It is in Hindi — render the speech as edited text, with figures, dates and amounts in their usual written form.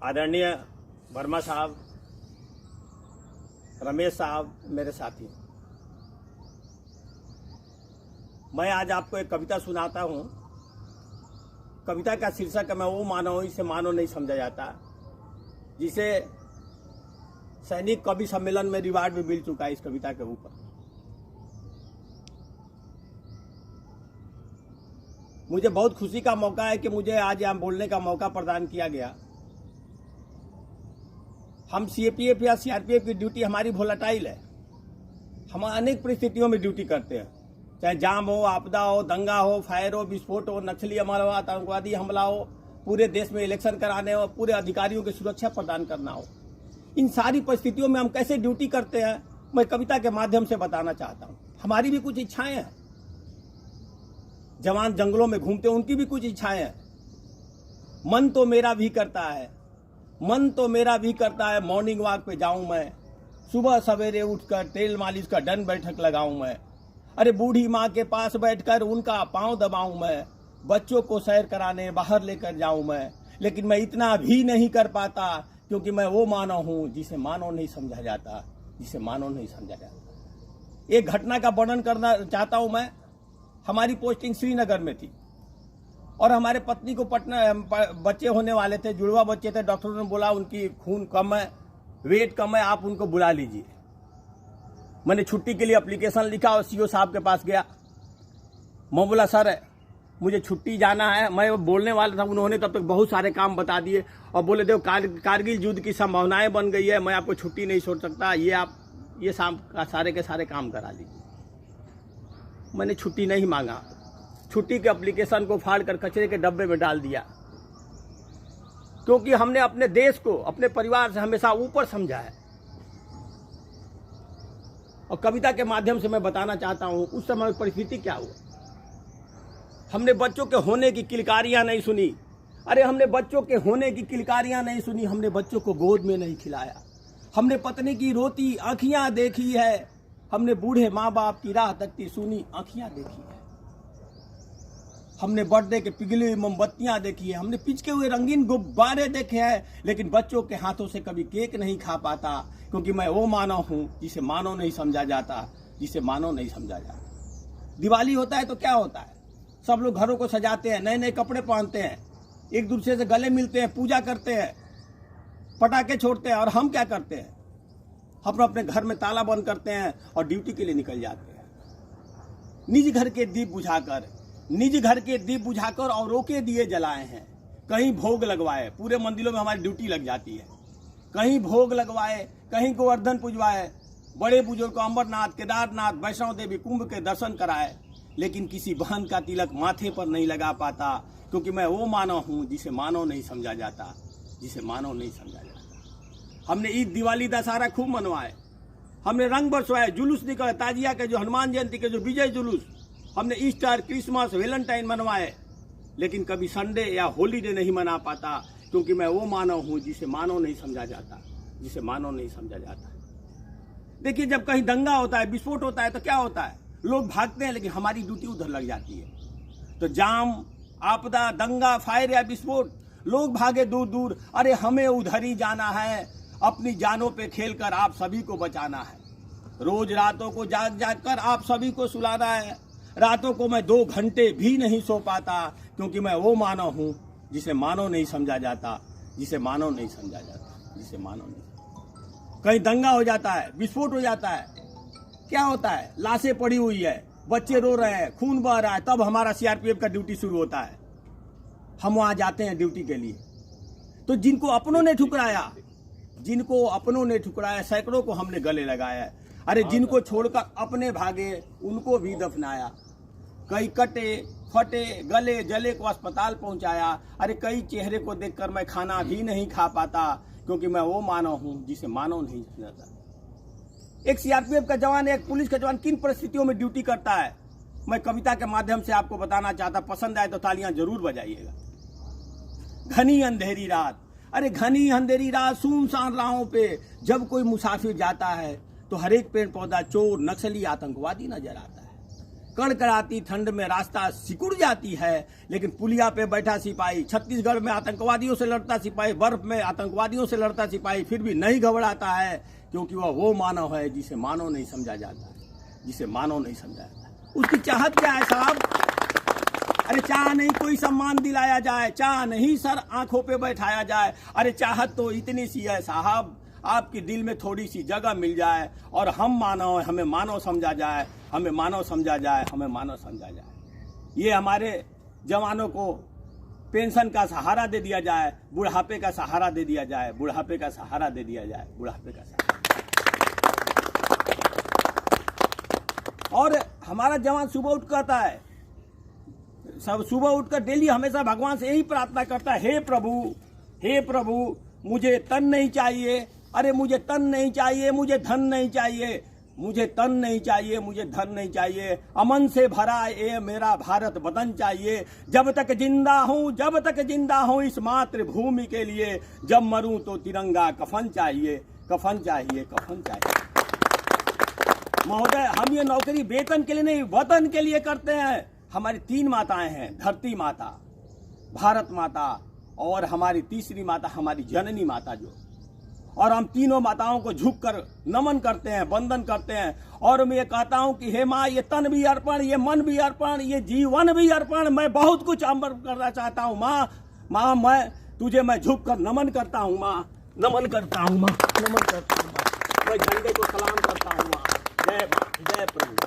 आदरणीय वर्मा साहब, रमेश साहब, मेरे साथी, मैं आज आपको एक कविता सुनाता हूँ। कविता का शीर्षक है मैं वो मानव इसे मानव नहीं समझा जाता, जिसे सैनिक कवि सम्मेलन में रिवार्ड भी मिल चुका है इस कविता के ऊपर। मुझे बहुत खुशी का मौका है कि मुझे आज यहाँ बोलने का मौका प्रदान किया गया। हम सीएपीएफ या सीआरपीएफ की ड्यूटी हमारी वोलेटाइल है। हम अनेक परिस्थितियों में ड्यूटी करते हैं, चाहे जाम हो, आपदा हो, दंगा हो, फायर हो, विस्फोट हो, नक्सली हमला हो, आतंकवादी हमला हो, पूरे देश में इलेक्शन कराने हो, पूरे अधिकारियों की सुरक्षा प्रदान करना हो। इन सारी परिस्थितियों में हम कैसे ड्यूटी करते हैं, मैं कविता के माध्यम से बताना चाहता हूँ। हमारी भी कुछ इच्छाएं हैं। जवान जंगलों में घूमते हैं, उनकी भी कुछ इच्छाएं हैं। मन तो मेरा भी करता है मॉर्निंग वॉक पे जाऊं मैं, सुबह सवेरे उठकर तेल मालिश का दंड बैठक लगाऊं मैं। अरे बूढ़ी माँ के पास बैठकर उनका पांव दबाऊं मैं, बच्चों को सैर कराने बाहर लेकर जाऊं मैं। लेकिन मैं इतना भी नहीं कर पाता, क्योंकि मैं वो मानव हूं जिसे मानव नहीं समझा जाता। एक घटना का वर्णन करना चाहता हूं मैं। हमारी पोस्टिंग श्रीनगर में थी और हमारे पत्नी को पटना बच्चे होने वाले थे, जुड़वा बच्चे थे। डॉक्टर ने बोला उनकी खून कम है, वेट कम है, आप उनको बुला लीजिए। मैंने छुट्टी के लिए एप्लीकेशन लिखा और सीओ साहब के पास गया। मैं बोला सर मुझे छुट्टी जाना है। मैं बोलने वाला था, उन्होंने तब तक बहुत सारे काम बता दिए और बोले देखो कारगिल युद्ध की संभावनाएं बन गई है, मैं आपको छुट्टी नहीं छोड़ सकता, ये शाम का सारे के सारे काम करा लीजिए। मैंने छुट्टी नहीं मांगा, छुट्टी के एप्लीकेशन को फाड़ कर कचरे के डब्बे में डाल दिया, क्योंकि हमने अपने देश को अपने परिवार से हमेशा ऊपर समझा है। और कविता के माध्यम से मैं बताना चाहता हूं उस समय परिस्थिति क्या हुआ। हमने बच्चों के होने की किलकारियां नहीं सुनी। हमने बच्चों के होने की किलकारियां नहीं सुनी। हमने बच्चों को गोद में नहीं खिलाया। हमने पत्नी की रोती आंखियां देखी है। हमने बूढ़े माँ बाप की राह तकती सुनी आंखियां देखी है। हमने बर्थडे के पिघली हुई मोमबत्तियां देखी है। हमने पिचके हुए रंगीन गुब्बारे देखे हैं, लेकिन बच्चों के हाथों से कभी केक नहीं खा पाता, क्योंकि मैं वो मानव हूं जिसे मानव नहीं समझा जाता। दिवाली होता है तो क्या होता है, सब लोग घरों को सजाते हैं, नए नए कपड़े पहनते हैं, एक दूसरे से गले मिलते हैं, पूजा करते हैं, पटाखे छोड़ते हैं। और हम क्या करते हैं, हम अपने घर में ताला बंद करते हैं और ड्यूटी के लिए निकल जाते हैं। निज घर के दीप बुझाकर औरों के दिए जलाए हैं। कहीं भोग लगवाए, पूरे मंदिरों में हमारी ड्यूटी लग जाती है। कहीं भोग लगवाए, कहीं गोवर्धन पुजवाए, बड़े बुजुर्ग को अमरनाथ, केदारनाथ, वैष्णो देवी, कुंभ के दर्शन कराए, लेकिन किसी बहन का तिलक माथे पर नहीं लगा पाता, क्योंकि मैं वो मानव हूं जिसे मानव नहीं समझा जाता। हमने ईद, दिवाली, दशहरा खूब मनवाए। हमने रंग बरसवाए, जुलूस निकले, ताजिया के जो हनुमान जयंती के जो विजय जुलूस, हमने ईस्टर, क्रिसमस, वैलेंटाइन मनवाए, लेकिन कभी संडे या होलीडे नहीं मना पाता, क्योंकि मैं वो मानव हूं जिसे मानव नहीं समझा जाता। देखिए, जब कहीं दंगा होता है, विस्फोट होता है तो क्या होता है, लोग भागते हैं, लेकिन हमारी ड्यूटी उधर लग जाती है। तो जाम, आपदा, दंगा, फायर या विस्फोट, लोग भागे दूर दूर। अरे हमें उधर ही जाना है, अपनी जानों पे खेलकर आप सभी को बचाना है। रोज रातों को जाग जाग कर आप सभी को सुलाना है। रातों को मैं 2 घंटे भी नहीं सो पाता, क्योंकि मैं वो मानव हूं जिसे मानव नहीं समझा जाता। कहीं दंगा हो जाता है, विस्फोट हो जाता है, क्या होता है, लाशें पड़ी हुई है, बच्चे रो रहे हैं, खून बह रहा है, तब हमारा सीआरपीएफ का ड्यूटी शुरू होता है। हम वहां जाते हैं ड्यूटी के लिए। तो जिनको अपनों ने ठुकराया, सैकड़ों को हमने गले लगाया। अरे जिनको छोड़कर अपने भागे, उनको भी दफनाया। कई कटे फटे गले जले को अस्पताल पहुंचाया। अरे कई चेहरे को देखकर मैं खाना भी नहीं खा पाता, क्योंकि मैं वो मानव हूं जिसे मानव नहीं समझाता। एक सीआरपीएफ का जवान, एक पुलिस का जवान किन परिस्थितियों में ड्यूटी करता है, मैं कविता के माध्यम से आपको बताना चाहता। पसंद आए तो तालियां जरूर बजाइएगा। घनी अंधेरी रात, सुनसान राहों पे जब कोई मुसाफिर जाता है, तो हर एक पेड़ पौधा चोर, नक्सली, आतंकवादी नजर आता है। कड़कड़ाती ठंड में रास्ता सिकुड़ जाती है, लेकिन पुलिया पे बैठा सिपाही, छत्तीसगढ़ में आतंकवादियों से लड़ता सिपाही, बर्फ में आतंकवादियों से लड़ता सिपाही फिर भी नहीं घबराता है, क्योंकि वह वो मानव है जिसे मानव नहीं समझा जाता है, जिसे मानव नहीं समझा जाता। उसकी चाहत क्या है साहब? अरे चाह नहीं कोई सम्मान दिलाया जाए, चाह नहीं सर आंखों पे बैठाया जाए, अरे चाहत तो इतनी सी है साहब, आपके दिल में थोड़ी सी जगह मिल जाए और हम मानव, हमें मानव समझा जाए, हमें मानव समझा जाए, हमें मानव समझा जाए। ये हमारे जवानों को पेंशन का सहारा दे दिया जाए, बुढ़ापे का सहारा दे दिया जाए, बुढ़ापे का सहारा दे दिया जाए, बुढ़ापे का सहारा। और हमारा जवान सुबह उठ करता है, सब सुबह उठकर डेली हमेशा भगवान से यही प्रार्थना करता है, हे प्रभु मुझे तन नहीं चाहिए, अरे मुझे तन नहीं चाहिए, मुझे धन नहीं चाहिए, मुझे तन नहीं चाहिए, मुझे धन नहीं चाहिए, अमन से भरा ये मेरा भारत वतन चाहिए, जब तक जिंदा हूँ इस मातृभूमि के लिए, जब मरूं तो तिरंगा कफन चाहिए, कफन चाहिए, कफन चाहिए। महोदय, हम ये नौकरी वेतन के लिए नहीं, वतन के लिए करते हैं। हमारी 3 माताएं हैं, धरती माता, भारत माता और हमारी तीसरी माता हमारी जननी माता जो, और हम तीनों माताओं को झुककर नमन करते हैं, वंदन करते हैं। और मैं ये कहता हूं कि हे माँ, ये तन भी अर्पण, ये मन भी अर्पण, ये जीवन भी अर्पण, मैं बहुत कुछ अर्पण करना चाहता हूँ माँ, मैं तुझे मैं झुककर नमन करता हूँ माँ, नमन करता हूँ माँ, नमन करता हूँ माँ, मैं झंडे को सलाम करता हूँ माँ। जय प्रभु।